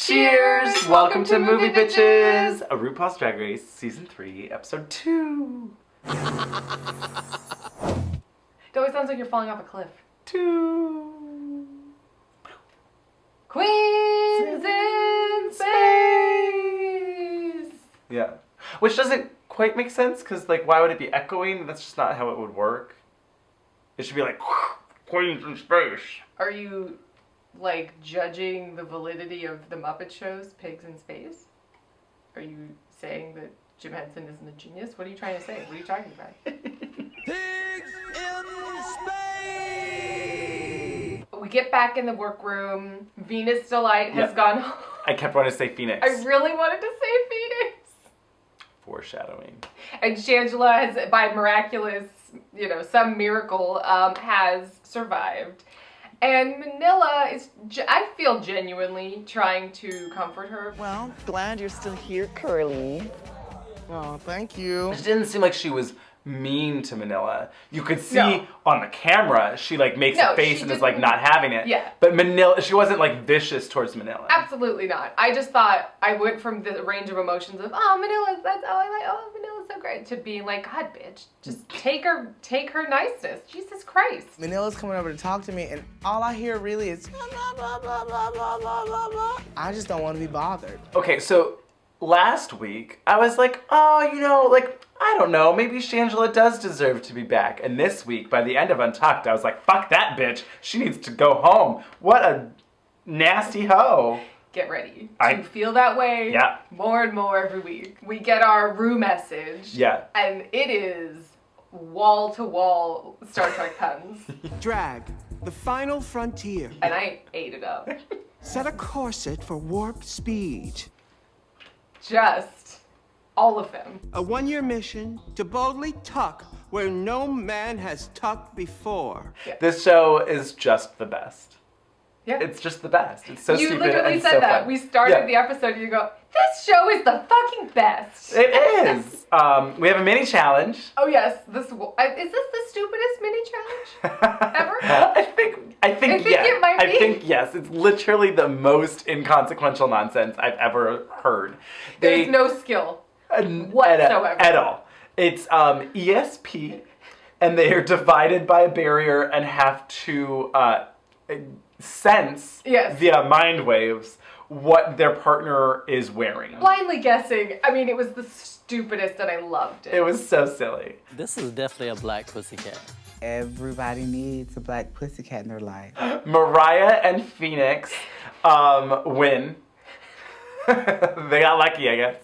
Cheers! Welcome to Movie Bitches! A RuPaul's Drag Race Season 3, Episode 2. It always sounds like you're falling off a cliff. 2. Queens in space! Yeah. Which doesn't quite make sense, because, like, why would it be echoing? That's just not how it would work. It should be like, Queens in space. Are you, like, judging the validity of the Muppet show's Pigs in Space? Are you saying that Jim Henson isn't a genius? What are you trying to say? What are you talking about? Pigs in space! We get back in the workroom. Venus d-lite has gone home. I kept wanting to say Phoenix. I really wanted to say Phoenix. Foreshadowing. And Shangela has, by miraculous, some miracle, has survived. And Manila is, I feel genuinely trying to comfort her. Well, glad you're still here, Curly. Oh, thank you. It didn't seem like she was mean to Manila. You could see on the camera, she like makes a face and is like not having it. Yeah. But Manila, she wasn't like vicious towards Manila. Absolutely not. I just thought I went from the range of emotions of, Manila, Manila's so great, to being like, God, bitch, just take her niceness. Jesus Christ. Manila's coming over to talk to me, and all I hear really is blah, blah, blah, blah, blah, blah, blah, blah. I just don't want to be bothered. Okay, so last week, I was like, I don't know, maybe Shangela does deserve to be back. And this week, by the end of Untucked, I was like, fuck that bitch. She needs to go home. What a nasty hoe. Get ready to feel that way more and more every week. We get our Ru message. Yeah. And it is wall-to-wall Star Trek puns. Drag, the final frontier. And I ate it up. Set a corset for warp speed. Just all of them. A one-year mission to boldly tuck where no man has tucked before. Yeah. This show is just the best. Yeah. It's just the best. It's so you stupid literally and said so that. fun. We started the episode and you go, this show is the fucking best. It is. We have a mini challenge. Oh yes, is this the stupidest mini challenge ever? I think yes. It might be. I think yes. It's literally the most inconsequential nonsense I've ever heard. There's no skill whatsoever. At all. It's ESP, and they are divided by a barrier and have to sense via mind waves what their partner is wearing. Blindly guessing. I mean, it was the stupidest and I loved it. It was so silly. This is definitely a black pussycat. Everybody needs a black pussycat in their life. Mariah and Phoenix win. They got lucky, I guess.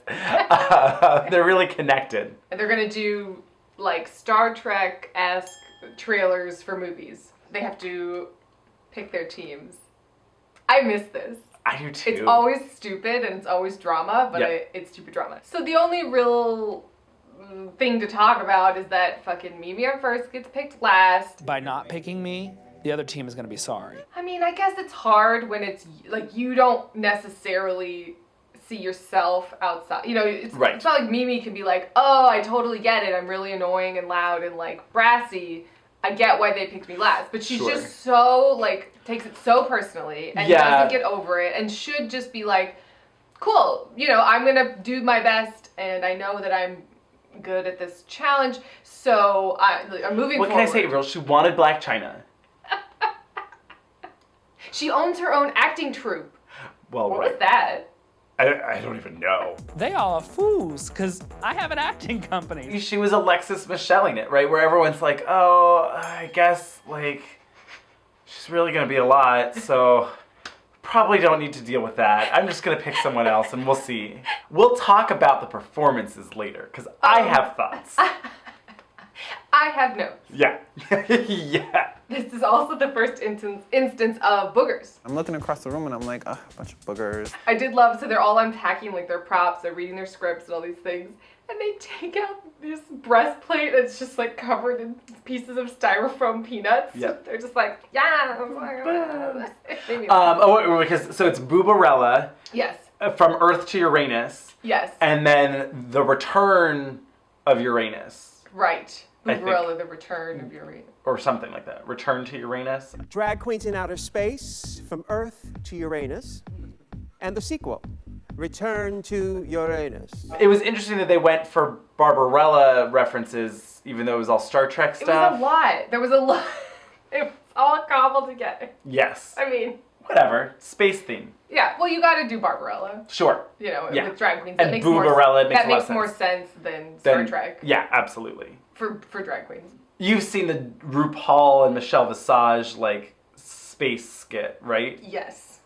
They're really connected. And they're gonna do like Star Trek-esque trailers for movies. They have to pick their teams. I miss this. I do too. It's always stupid and it's always drama, but it's stupid drama. So the only real thing to talk about is that fucking Imfurst gets picked last. By not picking me, the other team is going to be sorry. I mean, I guess it's hard when it's like you don't necessarily see yourself outside. It's not like Mimi can be like, oh, I totally get it. I'm really annoying and loud and like brassy. I get why they picked me last. But she's just so like takes it so personally and doesn't get over it and should just be like, cool, I'm going to do my best and I know that I'm good at this challenge. So I'm moving forward. What can I say, Avaryl? She wanted Black China. She owns her own acting troupe. Well, what was that? I don't even know. They all are fools, because I have an acting company. She was Alexis Michelling it, right? Where everyone's like, oh, I guess, like, she's really going to be a lot, so probably don't need to deal with that. I'm just going to pick someone else, and we'll see. We'll talk about the performances later, because I have thoughts. I have notes. Yeah. Yeah. This is also the first instance of boogers. I'm looking across the room and I'm like, a bunch of boogers. I did love, so they're all unpacking like their props, they're reading their scripts and all these things, and they take out this breastplate that's just like covered in pieces of styrofoam peanuts. Yep. They're just like, yeah. So it's Boobarella. Yes. From Earth to Uranus. Yes. And then the return of Uranus. Right. Boobarella, the return of Uranus. Or something like that. Return to Uranus. Drag queens in outer space, from Earth to Uranus. And the sequel, Return to Uranus. It was interesting that they went for Barbarella references, even though it was all Star Trek It stuff. was a lot. There was a lot. It was all cobbled together. Yes. I mean, whatever. Space theme. yeah. Well, you got to do Barbarella. Sure. You know, Yeah. with drag queens. And Boobarella makes that a lot makes of more sense. sense than Star Trek Yeah, absolutely. for drag queens. You've seen the RuPaul and Michelle Visage, like, space skit, right? Yes.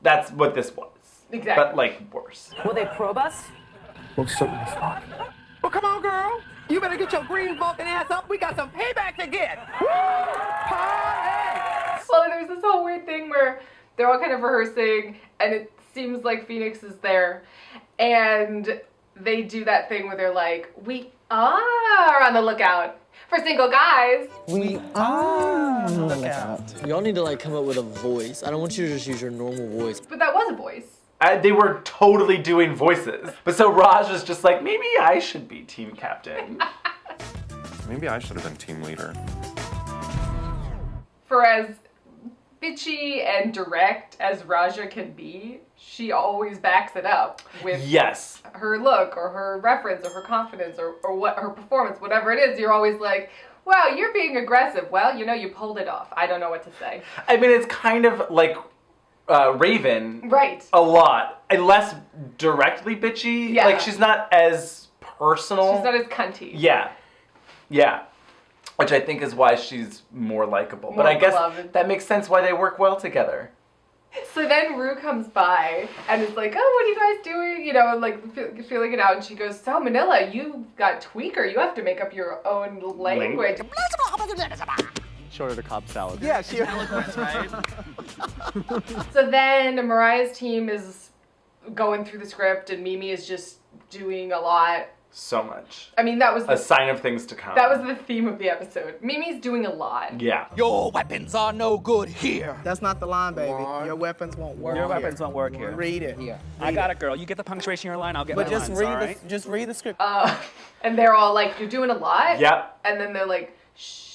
That's what this was. Exactly. But, like, worse. Will they probe us? Most certainly not. Well, come on, girl. You better get your green Vulcan ass up. We got some payback to get. Woo! Party! Well, there's this whole weird thing where they're all kind of rehearsing, and it seems like Phoenix is there, and they do that thing where they're like, we are on the lookout for single guys. We are on the lookout. Y'all need to like come up with a voice. I don't want you to just use your normal voice. But that was a voice. They were totally doing voices. But so Raj was just like, maybe I should be team captain. Maybe I should have been team leader. For as bitchy and direct as Raja can be, she always backs it up with Yes. her look or her reference or her confidence or what her performance, whatever it is. You're always like, wow, you're being aggressive. Well, you know, you pulled it off. I don't know what to say. I mean, it's kind of like Raven. Right. A lot. And less directly bitchy. Yeah. Like, she's not as personal. She's not as cunty. Yeah. Yeah. Which I think is why she's more likable. But More I guess beloved. that makes sense why they work well together. So then Rue comes by and is like, oh, what are you guys doing? You know, like feeling it out. And she goes, so Manila, you got tweaker. You have to make up your own language. Short of the Cobb salad. Yeah, she. So then Mariah's team is going through the script and Mimi is just doing a lot. So much. I mean, that was A sign of things to come. that was the theme of the episode. Mimi's doing a lot. Yeah. Your weapons are no good here. That's not the line, baby. Your weapons won't work. Your here. weapons won't work here. Read it. I got it, girl. You get the punctuation in your line, I'll get But my just lines, read all the right? just read the script. And they're all like, you're doing a lot. Yep. And then they're like, shh.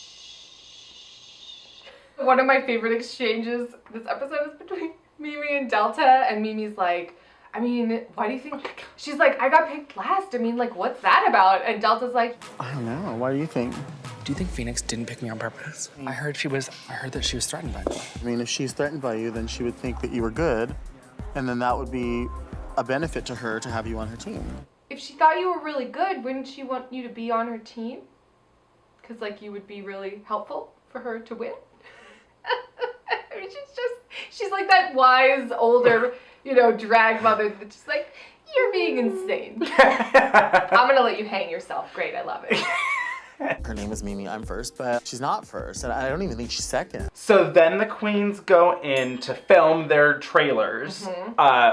One of my favorite exchanges this episode is between Mimi and Delta, and Mimi's like, I mean, why do you think? She's like, I got picked last. I mean, like, what's that about? And Delta's like, I don't know. What do you think? Do you think Phoenix didn't pick me on purpose? I heard that she was threatened by me. I mean, if she's threatened by you, then she would think that you were good, and then that would be a benefit to her to have you on her team. if she thought you were really good, wouldn't she want you to be on her team? Because, like, you would be really helpful for her to win. I mean, she's like that wise, older, drag mother that's just like, you're being insane. I'm gonna let you hang yourself. Great, I love it. Her name is Mimi, I'm first, but she's not first, and I don't even think she's second. So then the queens go in to film their trailers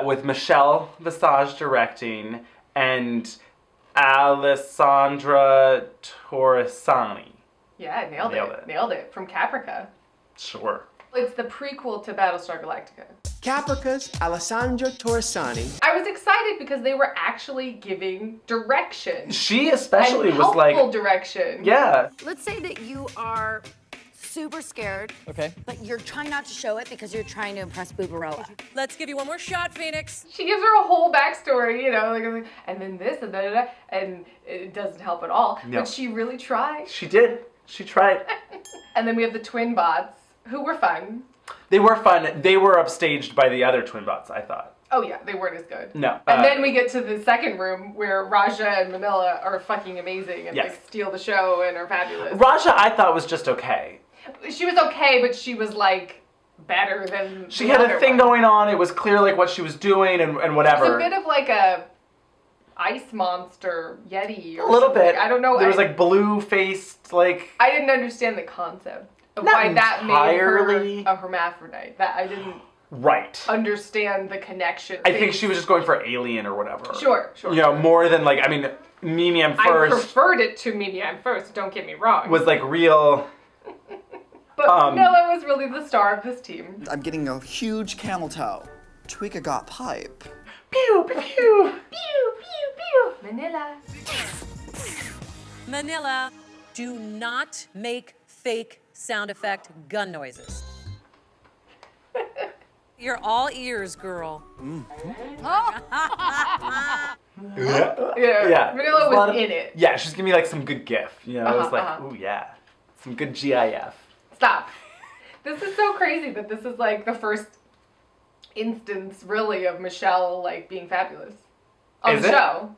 with Michelle Visage directing and Alessandra Torresani. Yeah, nailed it. From Caprica. Sure. It's the prequel to Battlestar Galactica. Caprica's Alessandra Torresani. I was excited because they were actually giving direction. She especially and was like... helpful direction. Yeah. Let's say that you are super scared. Okay. But you're trying not to show it because you're trying to impress Boobarella. Let's give you one more shot, Phoenix. She gives her a whole backstory, like, and then this and da-da-da, and it doesn't help at all. No. But she really tried. She did. She tried. And then we have the Twinbots, who were fun. They were fun. They were upstaged by the other Twinbots, I thought. Oh yeah, they weren't as good. No. And then we get to the second room where Raja and Manila are fucking amazing and like steal the show and are fabulous. Raja, I thought, was just okay. She was okay, but she was like better than She had a thing going on. It was clear like what she was doing and whatever. It was a bit of like a ice monster yeti. Or a little something. bit. I don't know. There was like blue-faced like. I didn't understand the concept of Not why that entirely. made her a hermaphrodite. That I didn't Right. understand the connection. I think she was just going for alien or whatever. Sure. More than like, I mean, Mimi I'm I First preferred it to Mimi I'm First, don't get me wrong. was like real. But Manila was really the star of this team. I'm getting a huge camel toe. Tweeka got pipe. Pew, pew, pew. Pew, pew, pew. Manila. Manila, do not make fake sound effect gun noises. You're all ears, girl. Yeah. Manila was in it. Yeah, she's giving me like some good gif. You know, it was like, ooh yeah, some good GIF. Stop. This is so crazy that this is like the first instance, really, of Michelle like being fabulous on the show.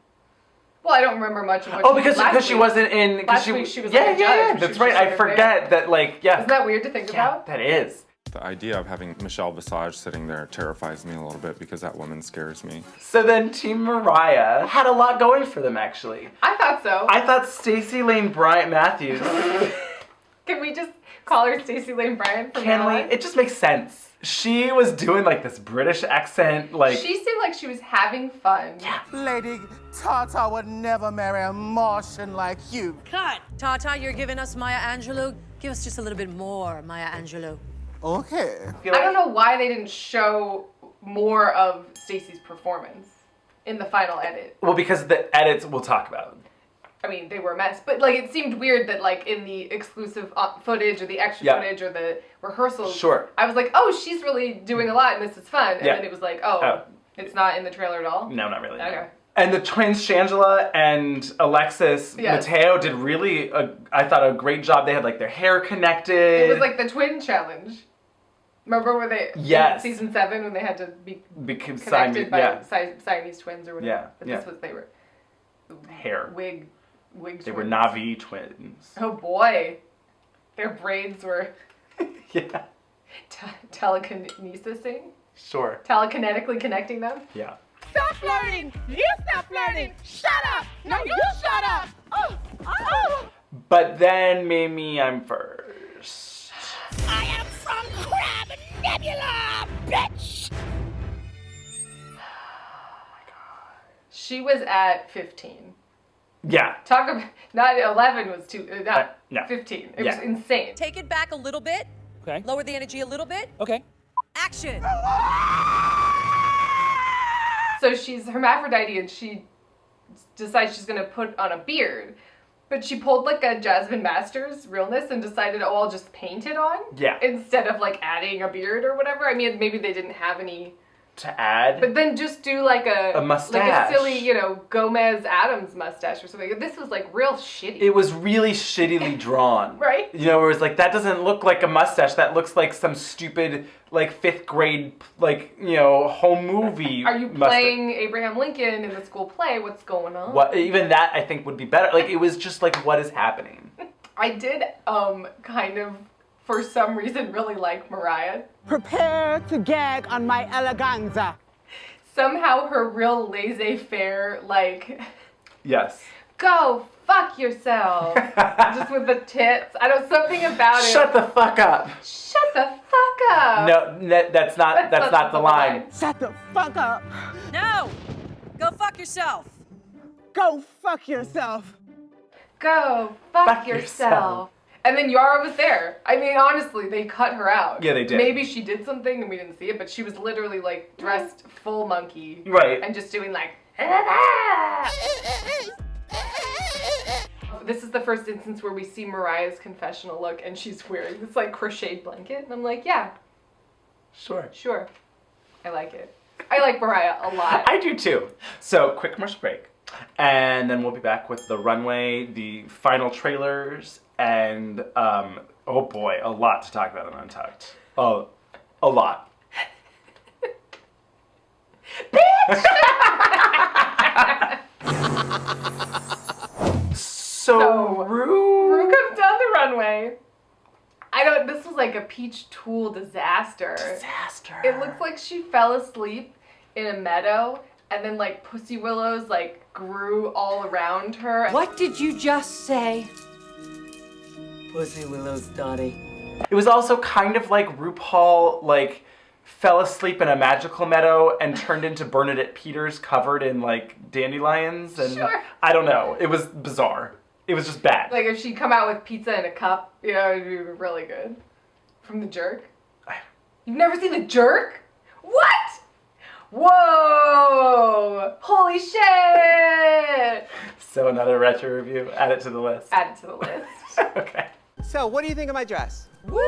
Well, I don't remember much of what. Because she wasn't in. Last week she was like a judge. That's right. I forget that. Like, yeah. Isn't that weird to think about? That is. The idea of having Michelle Visage sitting there terrifies me a little bit because that woman scares me. So then Team Mariah had a lot going for them, actually. I thought so. I thought Stacy, Layne, Bryant, Matthews. Can we just call her Stacy, Layne, Bryant from now on? It just makes sense. She was doing like this British accent, like. She seemed like she was having fun. Yeah. Lady Tata would never marry a Martian like you. Cut. Tata, you're giving us Maya Angelou. Give us just a little bit more Maya Angelou. Okay. I don't know why they didn't show more of Stacy's performance in the final edit. Well, because the edits we'll talk about. I mean, they were a mess, but like it seemed weird that like in the exclusive footage or the extra footage or the rehearsals, I was like, oh, she's really doing a lot and this is fun. And then it was like, oh, it's not in the trailer at all? No, not really. Okay. No. And the twins, Shangela and Alexis Mateo, did really, I thought, a great job. They had like their hair connected. It was like the twin challenge. Remember where they, in season 7, when they had to be connected by Siamese twins or whatever? Yeah. But this was, they were wig twins. They were Navi twins. Oh boy. Their braids were telekinesising? Sure. Telekinetically connecting them? Yeah. Stop flirting! You stop flirting! Shut up! No, you shut up! Oh! But then Mimi, I'm first. I am from Crab Nebula, bitch! She was at 15. Yeah. Talk about, not 11 was too, no. 15. It was insane. Take it back a little bit. Okay. Lower the energy a little bit. Okay. Action! So she's hermaphrodite and she decides she's gonna put on a beard. But she pulled like a Jasmine Masters realness and decided, oh, I'll just paint it on. Yeah. Instead of like adding a beard or whatever. I mean, maybe they didn't have any to add. But then just do like a mustache. Like a silly, you know, Gomez Adams mustache or something. This was like real shitty. It was really shittily drawn. Right? You know, where it's like, that doesn't look like a mustache. That looks like some stupid, like, 5th grade, like, you know, home movie Are you playing Abraham Lincoln in the school play? What's going on? What, even that, I think, would be better. Like, it was just like, what is happening? I did, kind of, for some reason, really like Mariah. Prepare to gag on my eleganza. Somehow her real laissez-faire, like... Yes. Go fuck yourself. Just with the tits. I don't, something about it. Shut the fuck up. Shut the fuck up. No, that's not the line. Shut the fuck up. No. Go fuck yourself. Go fuck yourself. Go fuck yourself. And then Yara was there. I mean, honestly, they cut her out. Yeah, they did. Maybe she did something and we didn't see it, but she was literally like dressed full monkey. Right. And just doing like... This is the first instance where we see Mariah's confessional look and she's wearing this like crocheted blanket. And I'm like, yeah. Sure. I like it. I like Mariah a lot. I do too. So, quick commercial break. And then we'll be back with the runway, the final trailers, and, oh boy, a lot to talk about in Untucked. Oh, a lot. Bitch! So Ru comes down the runway. This was like a peach tulle disaster. It looks like she fell asleep in a meadow and then like pussy willows like grew all around her. What did you just say? Pussy willows, Dottie. It was also kind of like RuPaul, like, fell asleep in a magical meadow and turned into Bernadette Peters covered in like dandelions and I don't know. It was bizarre. It was just bad. Like if she'd come out with pizza in a cup, you know, it'd be really good. From The Jerk. You've never seen The Jerk? What? Whoa! Holy shit! So another retro review. Add it to the list. Add it to the list. Okay. So, what do you think of my dress? Woo!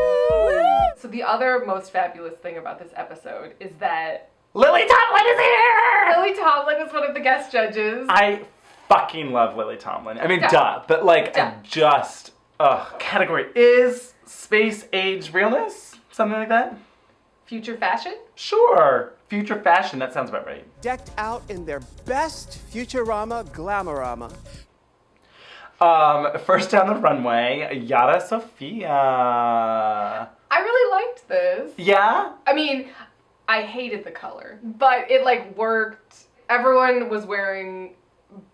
So the other most fabulous thing about this episode is that Lily Tomlin is here! Lily Tomlin is one of the guest judges. I fucking love Lily Tomlin. I mean, duh. But like, Duh. Category is space age realness? Something like that? Future fashion? Sure. Future fashion, that sounds about right. Decked out in their best Futurama glamorama. First down the runway, Yara Sofia. I really liked this. Yeah? I mean, I hated the color, but it like worked. Everyone was wearing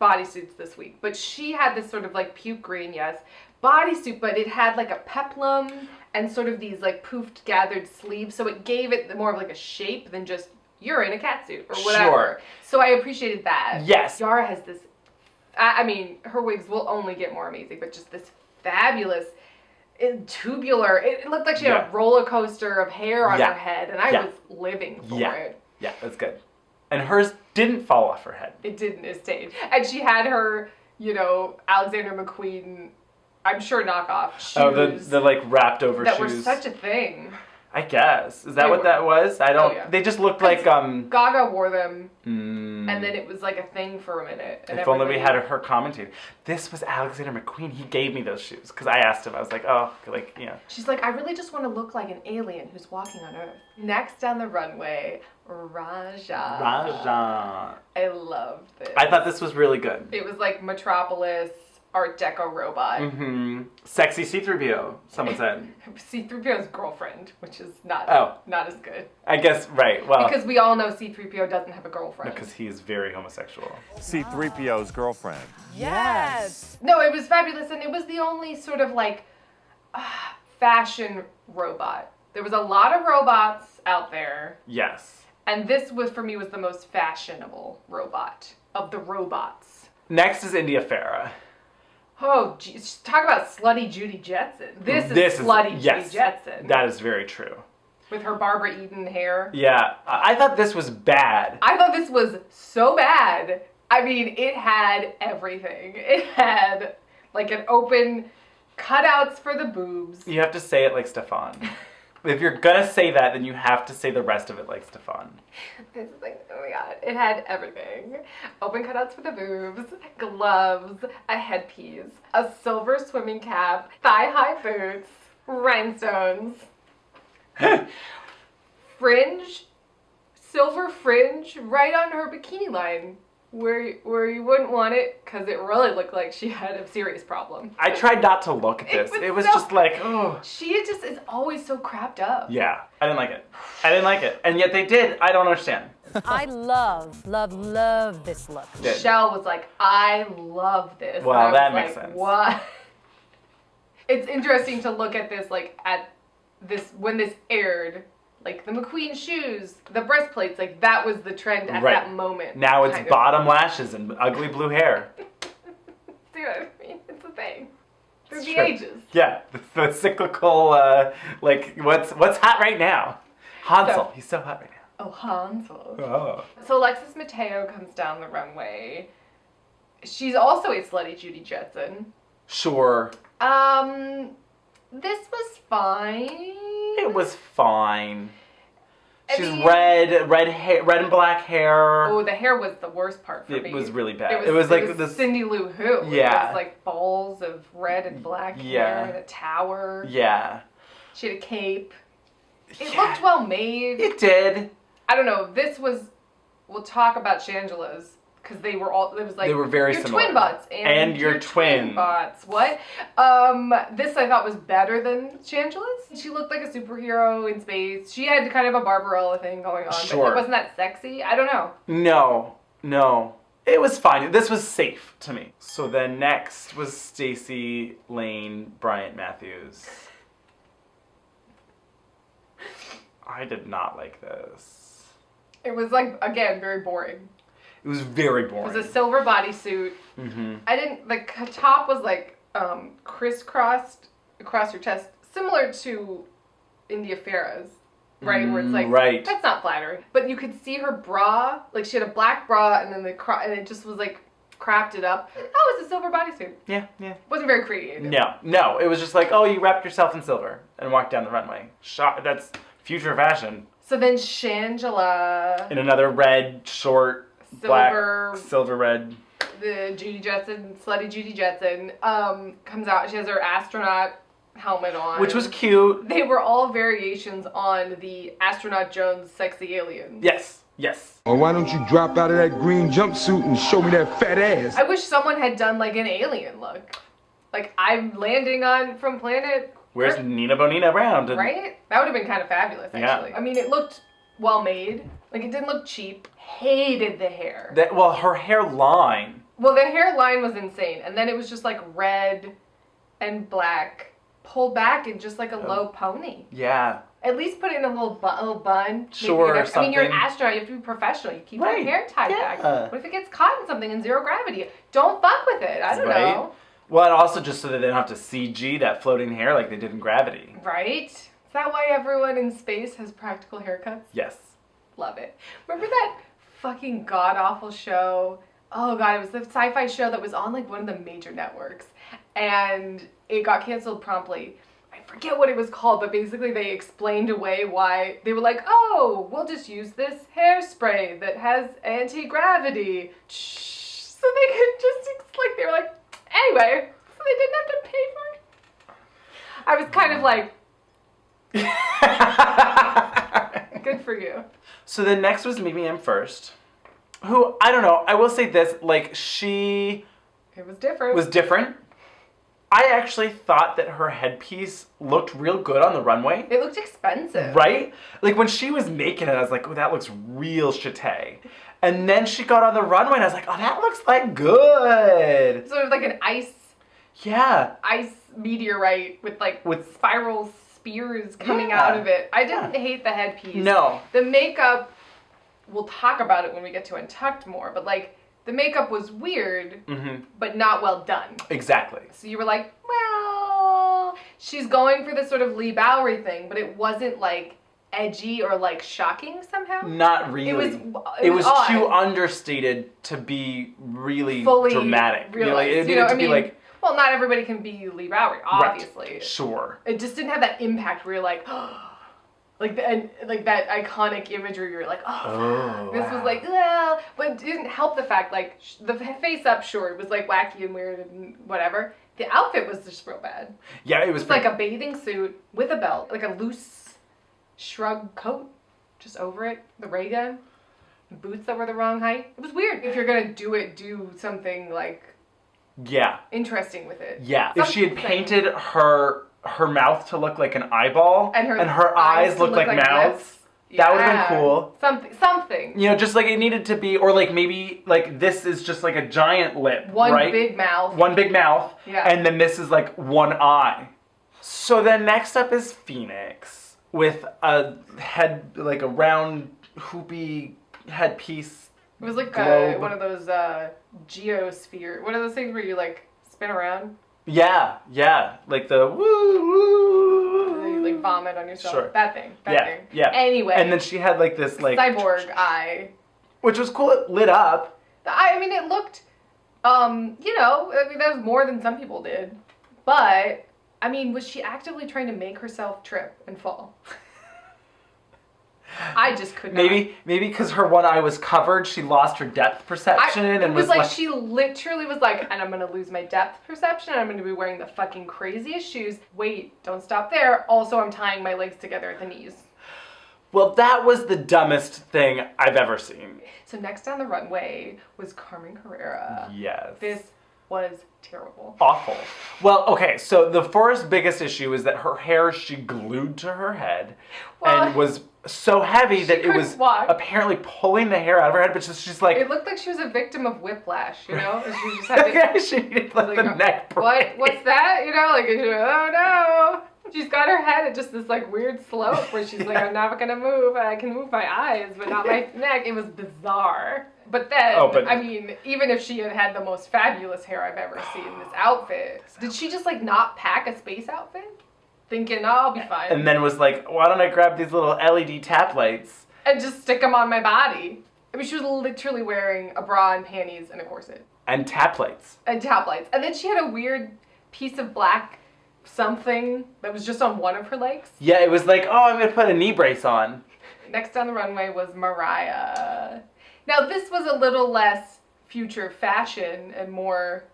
bodysuits this week, but she had this sort of like puke green, yes, bodysuit, but it had like a peplum and sort of these like poofed gathered sleeves, so it gave it more of like a shape than just you're in a catsuit or whatever. Sure. So I appreciated that. Yes. Yara has this, I mean, her wigs will only get more amazing, but just this fabulous tubular, it looked like she had a roller coaster of hair on her head, and I was living for it. Yeah, that's good. And hers didn't fall off her head. It didn't, it stayed. And she had her, you know, Alexander McQueen, I'm sure knockoff shoes. Oh, the like wrapped over that shoes. That were such a thing. I guess. Is that what that was? I don't, they just looked like, Gaga wore them, and then it was like a thing for a minute. And if only we had her commentate. This was Alexander McQueen. He gave me those shoes, because I asked him. I was like, oh, like, yeah. She's like, I really just want to look like an alien who's walking on Earth. Next down the runway, Raja. I loved this. I thought this was really good. It was like Metropolis, Art Deco robot. Mm-hmm. Sexy C-3PO, someone said. C-3PO's girlfriend, which is not as good. I guess, right, well. Because we all know C-3PO doesn't have a girlfriend. Because he is very homosexual. C-3PO's girlfriend. Yes! No, it was fabulous, and it was the only sort of like fashion robot. There was a lot of robots out there. Yes. And this was, for me, was the most fashionable robot of the robots. Next is India Ferrah. Oh, geez. Talk about slutty Judy Jetson. This is slutty Judy Jetson. That is very true. With her Barbara Eden hair. Yeah, I thought this was bad. I thought this was so bad. I mean, it had everything. It had like an open cutouts for the boobs. You have to say it like Stefan. If you're gonna say that, then you have to say the rest of it like Stefan. It's like, oh my god, it had everything. Open cutouts for the boobs, gloves, a headpiece, a silver swimming cap, thigh-high boots, rhinestones, fringe, silver fringe right on her bikini line. Where you wouldn't want it, because it really looked like she had a serious problem. I tried not to look at this. It was just like, oh. She just is always so crapped up. Yeah, I didn't like it. And yet they did. I don't understand. I love this look. Michelle was like, I love this. Well, that makes sense. What? It's interesting to look at this, like, at this, when this aired. Like, the McQueen shoes, the breastplates, like, that was the trend at that moment. Now it's bottom lashes and ugly blue hair. See what I mean? It's a thing. Through the ages. Yeah, the cyclical, like, what's hot right now? Hansel, he's so hot right now. Oh, Hansel. Oh. So Alexis Mateo comes down the runway. She's also a slutty Judy Jetson. Sure. This was fine. It was fine. She's red and black hair. Oh, the hair was the worst part for me. It was really bad. It was like this Cindy Lou Who. Yeah. It was like balls of red and black hair and a tower. Yeah. She had a cape. It looked well made. It did. I don't know. This was. We'll talk about Shangela's. Because they were all, it was like, they were very similar. Twinbots and your twin. Twinbots. What? This I thought was better than Shangela's. She looked like a superhero in space. She had kind of a Barbarella thing going on. Sure. But it wasn't that sexy. I don't know. No. It was fine. This was safe to me. So then next was Stacy, Layne, Bryant, Matthews. I did not like this. It was like, again, very boring. It was very boring. It was a silver bodysuit. Mm-hmm. The top was like crisscrossed across your chest, similar to India Ferrah's, right? Where it's like, that's not flattering. But you could see her bra, like she had a black bra, and then and it just was like crapped it up. Oh, it's a silver bodysuit. Yeah. Wasn't very creative. No. It was just like, oh, you wrapped yourself in silver and walked down the runway. That's future fashion. So then Shangela. In another red, short, silver red. The slutty Judy Jetson, comes out. She has her astronaut helmet on. Which was cute. They were all variations on the Astronaut Jones sexy alien. Yes. Or why don't you drop out of that green jumpsuit and show me that fat ass? I wish someone had done like an alien look. Like I'm landing from planet. Where's Nina Bonina Brown? Right? That would have been kind of fabulous, actually. Yeah. I mean, it looked well made. Like it didn't look cheap. Hated the hair. Her hairline. Well, the hairline was insane, and then it was just like red and black, pulled back in just like a low pony. Yeah. At least put it in a little bun. Sure, something. I mean, you're an astronaut. You have to be professional. You keep your hair tied back. What if it gets caught in something in zero gravity? Don't fuck with it. I don't know. Well, and also just so that they don't have to CG that floating hair like they did in Gravity. Right? Is that why everyone in space has practical haircuts? Yes. Love it. Remember that fucking god-awful show? Oh god, it was the sci-fi show that was on like one of the major networks. And it got canceled promptly. I forget what it was called, but basically they explained away why they were like, oh, we'll just use this hairspray that has anti-gravity. So they could just, like, they were like, anyway, so they didn't have to pay for it. I was kind of like, good for you. So the next was Mimi Imfurst, who, I don't know, I will say this, like, it was different. I actually thought that her headpiece looked real good on the runway. It looked expensive. Right? Like, when she was making it, I was like, oh, that looks real chate. And then she got on the runway, and I was like, oh, that looks like good. So it was like an ice meteorite with spiral spears coming out of it. I didn't hate the headpiece. No. The makeup, we'll talk about it when we get to Untucked more, but like, the makeup was weird, but not well done. Exactly. So you were like, well, she's going for this sort of Lee Bowery thing, but it wasn't like edgy or like shocking somehow. Not really. It was too understated to be really fully dramatic. Realized, well, not everybody can be Lee Bowery, obviously. Right. Sure. It just didn't have that impact where you're like, oh, like that iconic imagery. You're like, oh, this was like, well, but it didn't help the fact like the face up short was like wacky and weird and whatever. The outfit was just real bad. Yeah, it was like a bathing suit with a belt, like a loose shrug coat, just over it, the ray gun, boots that were the wrong height. It was weird. If you're gonna do something like interesting with it. Yeah, if she had painted her mouth to look like an eyeball and her eyes looked like mouths, that would have been cool. Something. You know, just like it needed to be, or like maybe like this is just like a giant lip, One big mouth. Yeah. And then this is like one eye. So then next up is Phoenix with a head, like a round hoopy headpiece. It was like one of those geosphere. One of those things where you like spin around. Yeah, like the woo. And you like vomit on yourself. Sure. That thing. Yeah. Anyway. And then she had like this like cyborg eye, which was cool. It lit up. I mean, it looked, that was more than some people did. But I mean, was she actively trying to make herself trip and fall? I just could not. Maybe because her one eye was covered, she lost her depth perception it was like she literally was like, and I'm gonna lose my depth perception, and I'm gonna be wearing the fucking craziest shoes. Wait, don't stop there. Also, I'm tying my legs together at the knees. Well, that was the dumbest thing I've ever seen. So next on the runway was Carmen Carrera. Yes. This was terrible. Awful. Well, okay, so the first biggest issue is that her hair she glued to her head and was so heavy that it was apparently pulling the hair out of her head, but she's like... It looked like she was a victim of whiplash, you know? And she just had to... she needed like the neck break. What's that? You know, like, oh no! She's got her head at just this like weird slope where she's like, I'm not gonna move. I can move my eyes, but not my neck. It was bizarre. But then, I mean, even if she had had the most fabulous hair I've ever seen in this outfit, did she just like not pack a space outfit? Thinking, oh, I'll be fine. And then was like, why don't I grab these little LED tap lights? And just stick them on my body. I mean, she was literally wearing a bra and panties and a corset. And tap lights. And tap lights. And then she had a weird piece of black something that was just on one of her legs. Yeah, it was like, oh, I'm going to put a knee brace on. Next on the runway was Mariah. Now, this was a little less future fashion and more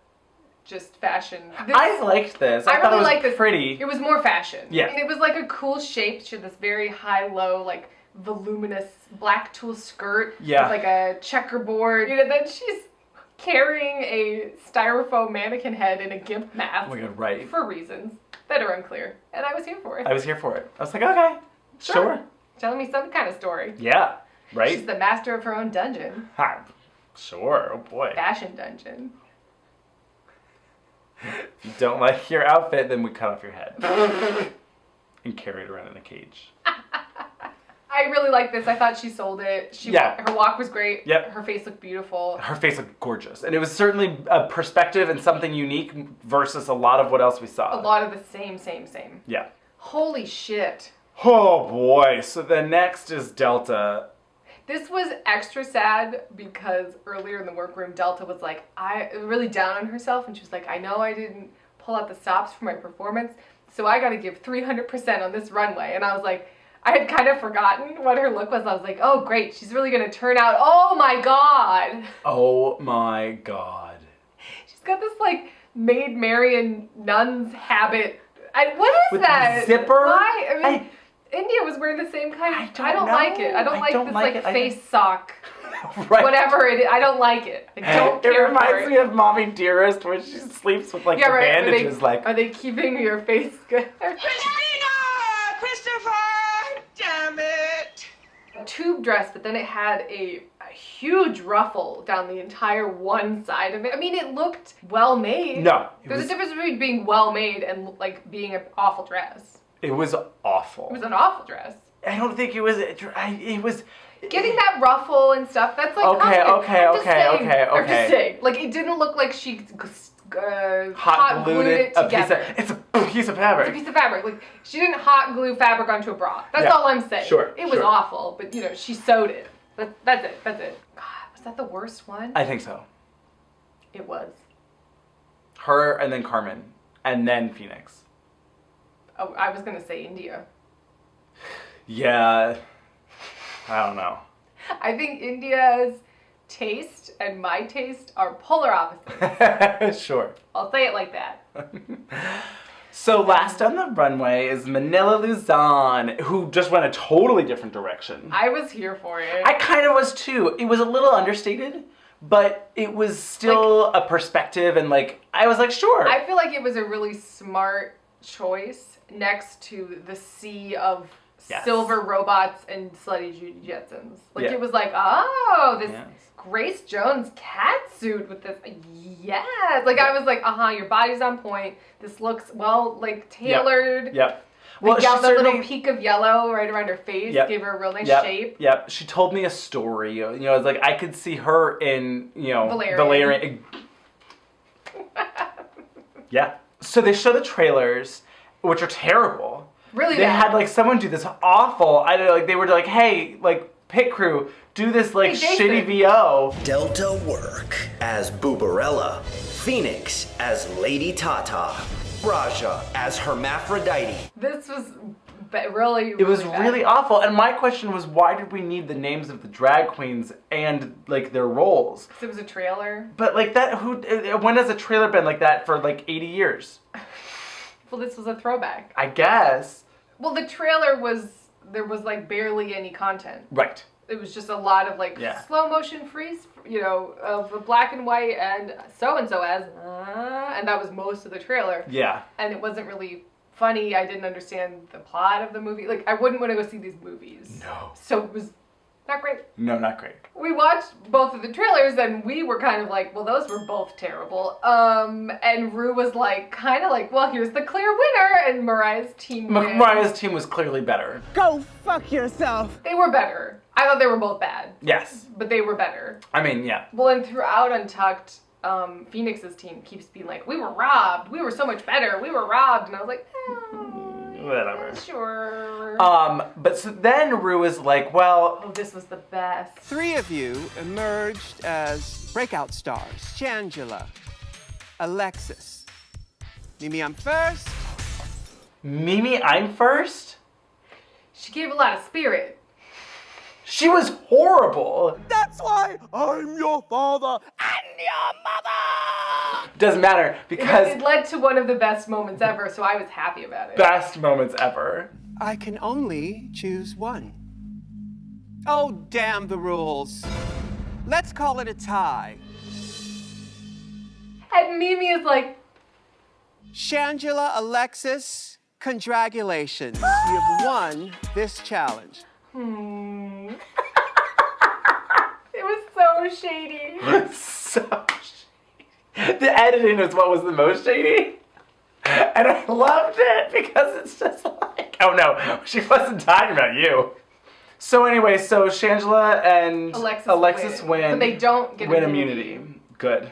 just fashion. I liked this. I thought really it was liked this. pretty. It was more fashion. Yeah. And it was like a cool shape. She had this very high-low, like, voluminous black tulle skirt. Yeah. With like a checkerboard. And then she's carrying a styrofoam mannequin head in a gimp mask. Oh my God, right. For reasons that are unclear. And I was here for it. I was here for it. I was like, okay, sure. Tell me some kind of story. Yeah, right? She's the master of her own dungeon. Ha, sure, oh boy. Fashion dungeon. If you don't like your outfit, then we cut off your head. And carry it around in a cage. I really like this. I thought she sold it. Her walk was great. Yep. Her face looked beautiful. Her face looked gorgeous. And it was certainly a perspective and something unique versus a lot of what else we saw. A lot of the same. Yeah. Holy shit. Oh boy. So the next is Delta. This was extra sad because earlier in the workroom, Delta was like, really down on herself. And she was like, I know I didn't pull out the stops for my performance, so I got to give 300% on this runway. And I was like, I had kind of forgotten what her look was. I was like, oh, great. She's really going to turn out. Oh, my God. Oh, my God. She's got this, like, Maid Marian nun's habit. What is With that? Zipper? Why? I mean, India was wearing the same kind of... I don't like it. I don't like this, like, face sock. Right. Whatever it is. I don't like it. I don't care. It reminds me of Mommy Dearest when she sleeps with, like, the bandages. Are they keeping your face good? Christopher! Damn it! A tube dress, but then it had a huge ruffle down the entire one side of it. I mean, it looked well made. No. There's a difference between being well made and, like, being an awful dress. It was awful. It was an awful dress. I don't think it was... It was... Getting that ruffle and stuff, that's like... Okay. I'm just saying. Like, it didn't look like she... hot glued it together. It's a piece of fabric. It's a piece of fabric. Like, she didn't hot glue fabric onto a bra. That's all I'm saying. Sure. It was awful, but, you know, she sewed it. That's it. God, was that the worst one? I think so. It was. Her, and then Carmen, and then Phoenix. Oh, I was gonna say India. Yeah. I don't know. I think India's taste and my taste are polar opposites. Sure. I'll say it like that. So last on the runway is Manila Luzon, who just went a totally different direction. I was here for it. I kind of was too. It was a little understated, but it was still a perspective, and like, I was like, sure. I feel like it was a really smart choice next to the sea of silver robots and slutty Judy Jetsons. Like, it was like, oh, this Grace Jones cat suit with this, yes. Like, I was like, your body's on point. This looks, well, like, tailored. Yep. Well, the little peak of yellow right around her face gave her a real nice shape. Yep. She told me a story. You know, it's like, I could see her in, you know, Valerian. Yeah. So they show the trailers, which are terrible. Really They bad. had, like, someone do this awful, they were like, hey, like, pit crew, do this, like, shitty VO. Delta work as Boobarella, Phoenix as Lady Tata, Raja as Hermaphrodite. This was really It was bad. really awful, and my question was, why did we need the names of the drag queens and, like, their roles? It was a trailer. But, like, when has a trailer been like that for, like, 80 years? Well, this was a throwback. I guess. Well, the trailer there was like barely any content. Right. It was just a lot of like slow motion freeze, you know, of black and white and so-and-so as, and that was most of the trailer. Yeah. And it wasn't really funny. I didn't understand the plot of the movie. Like, I wouldn't want to go see these movies. No. So it was not great. No, not great. We watched both of the trailers and we were kind of like, well, those were both terrible. And Ru was like, kind of like, well, here's the clear winner. And Mariah's team wins. Mariah's team was clearly better. Go fuck yourself. They were better. I thought they were both bad. Yes. But they were better. I mean, yeah. Well, and throughout Untucked, Phoenix's team keeps being like, we were robbed. We were so much better. We were robbed. And I was like, Whatever. Sure. But so then Ru is like, well... Oh, this was the best. 3 of you emerged as breakout stars. Shangela, Alexis. Mimi, I'm first. Mimi, I'm first? She gave a lot of spirit. She was horrible. That's why I'm your father and your mother. Doesn't matter because... It led to one of the best moments ever, so I was happy about it. Best moments ever. I can only choose one. Oh, damn the rules. Let's call it a tie. And Mimi is like... Shangela, Alexis, congratulations. You've won this challenge. It was so shady. So shady. The editing was what was the most shady. And I loved it because it's just like, oh no, she wasn't talking about you. So anyway, so Shangela and Alexis win. But they don't get immunity. Good.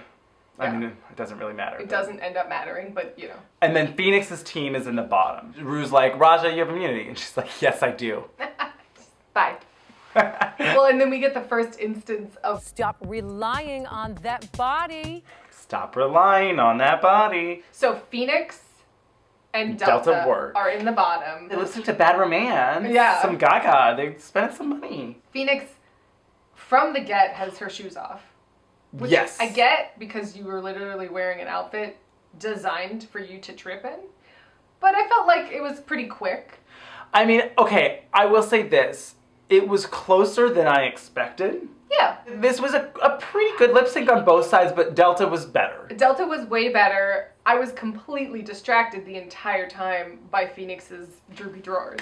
Yeah. I mean, it doesn't really matter. It doesn't end up mattering, but you know. And then Phoenix's team is in the bottom. Ru's like, Raja, you have immunity. And she's like, yes, I do. Bye. Well, and then we get the first instance of... Stop relying on that body. Stop relying on that body. So Phoenix and Delta are in the bottom. They listened to Bad Romance. Yeah. Some Gaga. They spent some money. Phoenix, from the get, has her shoes off. Which yes. I get because you were literally wearing an outfit designed for you to trip in. But I felt like it was pretty quick. I mean, okay, I will say this. It was closer than I expected. Yeah. This was a pretty good lip sync on both sides, but Delta was better. Delta was way better. I was completely distracted the entire time by Phoenix's droopy drawers.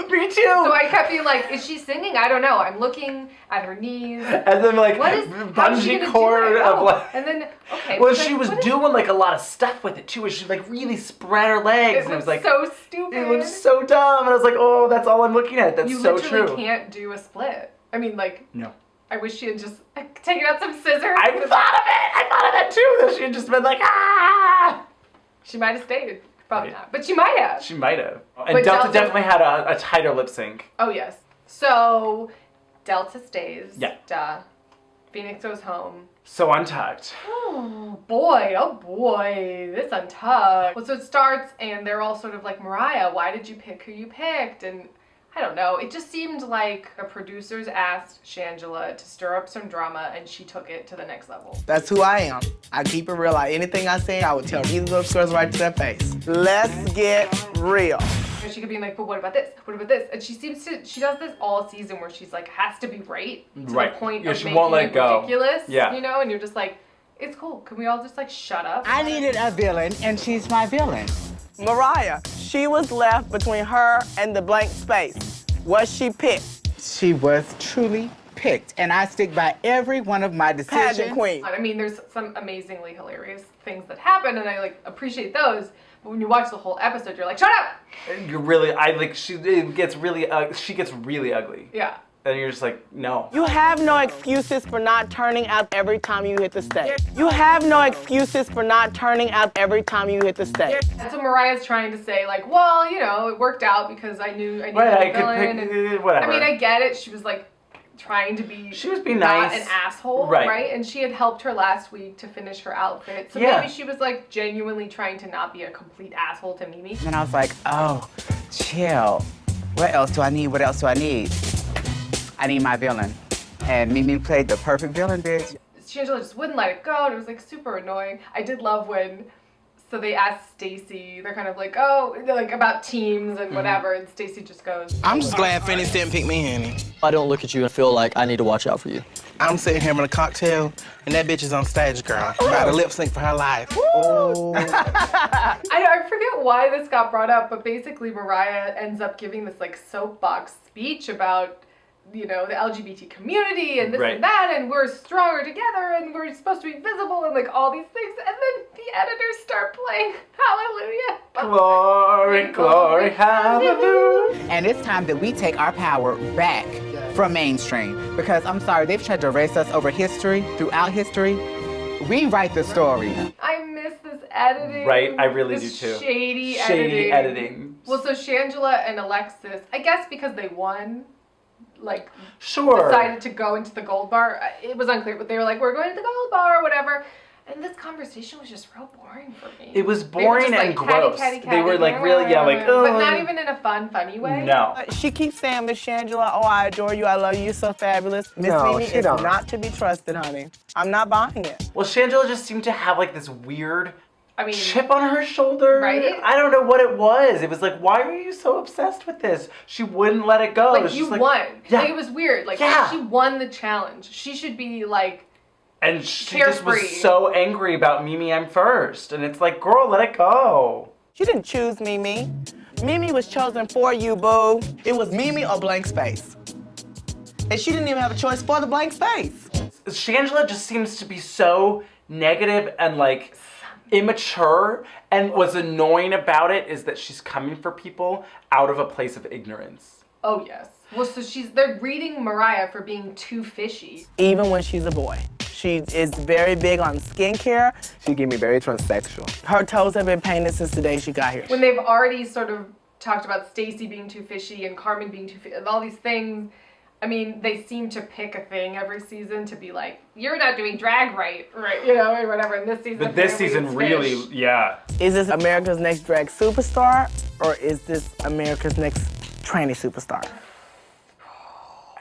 Me too! So I kept being like, is she singing? I don't know. I'm looking at her knees. And then like, bungee cord of like... And then, okay. Well, she was doing like a lot of stuff with it too, where she like really spread her legs. It and was like so stupid. It looked so dumb. And I was like, oh, that's all I'm looking at. That's so true. You literally can't do a split. I mean, like... No. I wish she had just taken out some scissors. I thought of it! I thought of that too! That she had just been like, ah! She might have stayed. Probably not. But she might have. She might have. And Delta definitely had a tighter lip sync. Oh, yes. So, Delta stays. Yeah. Duh. Phoenix goes home. So Untucked. Oh boy, this Untucked. Well, so it starts and they're all sort of like, Mariah, why did you pick who you picked? And I don't know, it just seemed like the producers asked Shangela to stir up some drama and she took it to the next level. That's who I am. I keep it real. Like anything I say, I would tell either of those girls right to their face. Let's get real. And she could be like, but what about this? What about this? And she does this all season where she's like, has to be right to the point of making it ridiculous. Yeah. You know, and you're just like, it's cool. Can we all just like shut up? I needed a villain and she's my villain. Mariah, she was left between her and the blank space. Was she picked? She was truly picked, and I stick by every one of my decisions. Pageant queen. I mean, there's some amazingly hilarious things that happen, and I like appreciate those. But when you watch the whole episode, you're like, shut up! You're really, she gets really ugly. Yeah. And you're just like, no. You have no excuses for not turning out every time you hit the stage. You have no excuses for not turning out every time you hit the stage. That's what Mariah's trying to say, like, well, you know, it worked out because I knew right, the villain. And, whatever. I mean, I get it. She was like trying to be. She was being not nice. an asshole, right? And she had helped her last week to finish her outfit, so maybe she was like genuinely trying to not be a complete asshole to Mimi. And I was like, oh, chill. What else do I need? What else do I need? I need my villain. And Mimi played the perfect villain, bitch. Shangela just wouldn't let it go, and it was like super annoying. I did love when, so they asked Stacy, they're kind of like, oh, like about teams and whatever, and Stacy just goes, I'm just glad Phoenix didn't pick me, honey. I don't look at you and feel like I need to watch out for you. I'm sitting here having a cocktail, and that bitch is on stage, girl. About to lip sync for her life. Oh. I forget why this got brought up, but basically Mariah ends up giving this like soapbox speech about, you know, the LGBT community and this and that, and we're stronger together, and we're supposed to be visible, and like all these things, and then the editors start playing Hallelujah. Glory, glory, hallelujah. And it's time that we take our power back from mainstream. Because I'm sorry, they've tried to erase us over history, throughout history. Rewrite the story. I miss this editing. Right, I really do This too. Shady editing. Well, so Shangela and Alexis, I guess because they won, like, Sure. decided to go into the gold bar. It was unclear, but they were like, we're going to the gold bar or whatever. And this conversation was just real boring for me. It was They were boring just, and like, gross. catty, They were like really, yeah, like, oh. But not even in a fun, funny way. No. She keeps saying, Miss Shangela, oh, I adore you, I love you, you're so fabulous. Miss No, Mimi she is don't. not to be trusted, honey. I'm not buying it. Well, Shangela just seemed to have like this weird chip on her shoulder. Right? I don't know what it was. It was like, why are you so obsessed with this? She wouldn't let it go. Like, It's you just won. Yeah. Like, it was weird. Like, Yeah. she won the challenge. She should be, like, And she just carefree. was so angry about Mimi Imfurst. And it's like, girl, let it go. You didn't choose Mimi. Mimi was chosen for you, boo. It was Mimi or blank space. And she didn't even have a choice for the blank space. Shangela just seems to be so negative and like immature, and what's annoying about it is that she's coming for people out of a place of ignorance. oh, yes. Well, so they're reading Mariah for being too fishy. Even when she's a boy. She is very big on skincare. She can be very transsexual. Her toes have been painted since the day she got here. When they've already sort of talked about Stacy being too fishy and Carmen being too fishy, and all these things, I mean, they seem to pick a thing every season to be like, you're not doing drag right, you know, or whatever. And this season, But this apparently season it's really, fish. yeah. Is this America's Next Drag Superstar, or is this America's Next Tranny Superstar?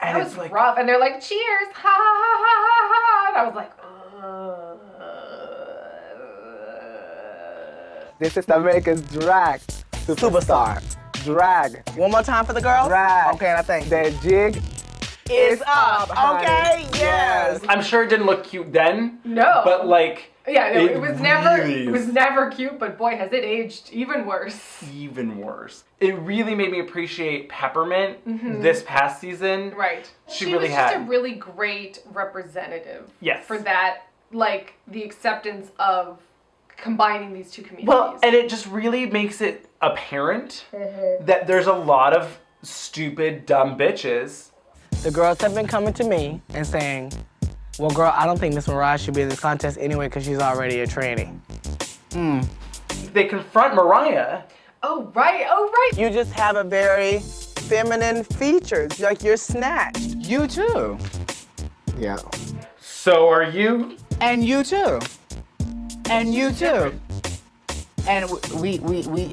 That was rough. And they're like, cheers, ha ha ha ha ha ha. And I was like, This is America's Drag Superstar. Drag. One more time for the girls? Drag. Okay, and I think the jig is up. Okay, yes. I'm sure it didn't look cute then. No. But like, yeah, no, it was really never cute, but boy, has it aged even worse. Even worse. It really made me appreciate Peppermint Mhm. this past season. Right. She was really just had. a really great representative. Yes. For that, like, the acceptance of combining these two communities. Well, and it just really makes it apparent Mhm. that there's a lot of stupid, dumb bitches. The girls have been coming to me and saying, well, girl, I don't think Miss Mariah should be in this contest anyway because she's already a tranny. They confront Mariah. Oh, right. Oh, right. You just have a very feminine features, like you're snatched. You too. Yeah. So are you. And you too. And you too. And we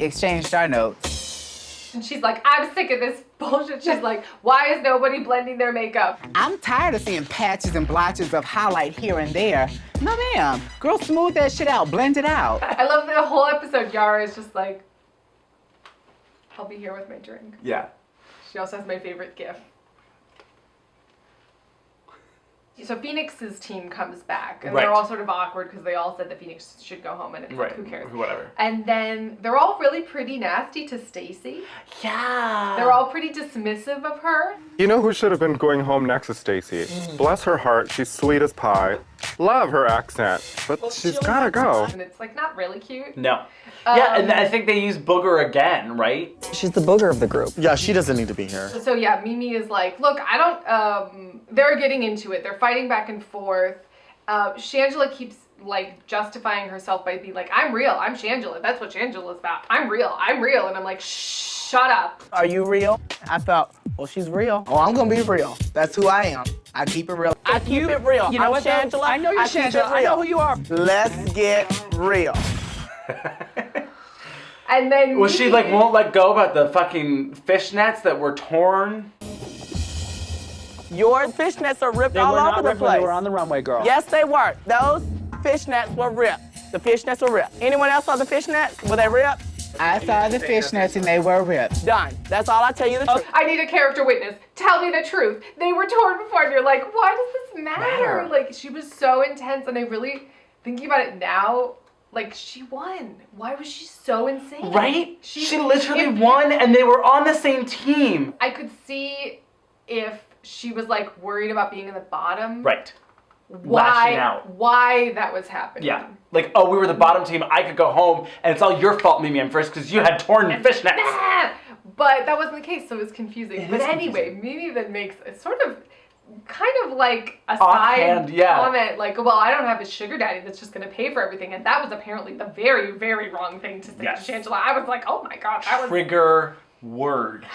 exchanged our notes. And she's like, I'm sick of this bullshit. She's like, why is nobody blending their makeup? I'm tired of seeing patches and blotches of highlight here and there. No, ma'am. Girl, smooth that shit out. Blend it out. I love the whole episode. Yara is just like, I'll be here with my drink. Yeah. She also has my favorite gif. So Phoenix's team comes back, and Right. they're all sort of awkward because they all said that Phoenix should go home, and it's like, Right. who cares? Whatever. And then they're all really pretty nasty to Stacy. Yeah. They're all pretty dismissive of her. You know who should have been going home next to Stacy? Bless her heart, she's sweet as pie. Love her accent, but she's gotta go. And it's like not really cute. No. Yeah, and I think they use Booger again, right? She's the booger of the group. Yeah, she doesn't need to be here. So yeah, Mimi is like, look, I don't, they're getting into it. They're fighting back and forth. Shangela keeps like justifying herself by being like, I'm real, I'm Shangela. That's what Shangela's about. I'm real. And I'm like, shut up. Are you real? I felt, well, she's real. Oh, I'm gonna be real. That's who I am. I keep it real. I keep it real. You know I'm what, though? Shangela. I know you're I keep it Shangela. I real. know who you are. Let's get real. And then Well, she like won't let go about the fucking fishnets that were torn. Your fishnets are ripped all over the place. They were on the runway, girl. Yes, they were. Those fishnets were ripped. The fishnets were ripped. Anyone else saw the fishnets? Were they ripped? I saw the fishnets and they were ripped. Done. That's all I tell you the truth. I need a character witness. Tell me the truth. They were torn before, and you're like, why does this matter? Like, she was so intense, and I really, thinking about it now, like, she won. Why was she so insane? Right? She literally won, and they were on the same team. I could see if she was, like, worried about being in the bottom. Right. Lashing out. Why that was happening. Yeah. Like, oh, we were the bottom team. I could go home, and it's all your fault, Mimi Imfurst, because you had torn fishnets. But that wasn't the case, so it was confusing. It But is anyway, Mimi then makes a sort of kind of like a Offhand, side yeah. comment, like, well, I don't have a sugar daddy that's just going to pay for everything. And that was apparently the very, very wrong thing to say Yes. to Shangela. I was like, oh my God, that was... Trigger word.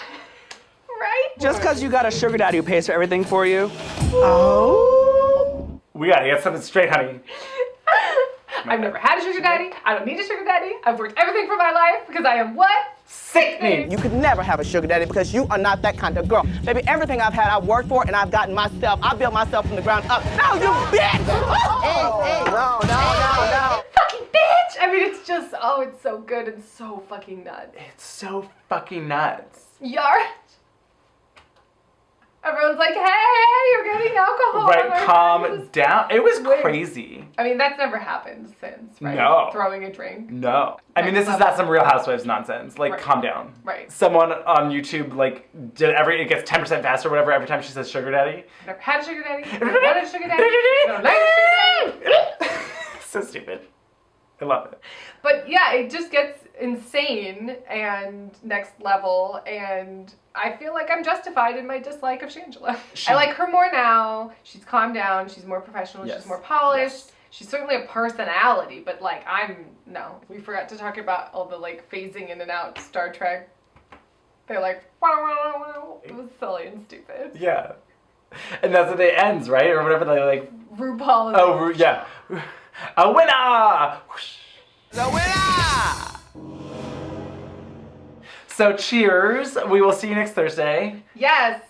Right? Just because you got a sugar daddy who pays for everything for you. Oh. We gotta get something straight, honey. I've never had a sugar daddy. I don't need a sugar daddy. I've worked everything for my life because I am what? Sickening. You could never have a sugar daddy because you are not that kind of girl. Baby, everything I've had, I've worked for and I've gotten myself. I built myself from the ground up. No, you bitch! Hey, no. Fucking bitch! I mean, it's just, oh, it's so good and so fucking nuts. It's so fucking nuts. Yar. Everyone's like, hey, you're getting alcohol. Right, calm down. It was crazy. I mean, that's never happened since, right? No. Throwing a drink. No. I mean, this is not some Real Housewives nonsense. Like, Right. calm down. Right. Someone on YouTube, like, it gets 10% faster or whatever every time she says sugar daddy. I've never had a sugar daddy. I've never had a sugar daddy. I don't like a sugar daddy. So stupid. I love it. But yeah, it just gets insane and next level, and I feel like I'm justified in my dislike of Shangela. I like her more now. She's calmed down. She's more professional. Yes. She's more polished. Yes. She's certainly a personality, but like no. We forgot to talk about all the like phasing in and out Star Trek. They're like, wow. It was silly and stupid. Yeah. And that's what it ends, right? Or whatever they like. RuPaul. Yeah. A winner! The winner! So cheers. We will see you next Thursday. Yes.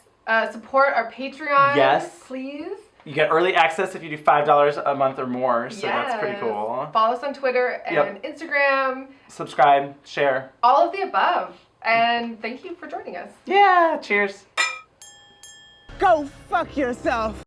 Support our Patreon. Yes. Please. You get early access if you do $5 a month or more, so that's pretty Yes. cool. Follow us on Twitter and Instagram. Subscribe, share. All of the above. And thank you for joining us. Yeah, cheers. Go fuck yourself.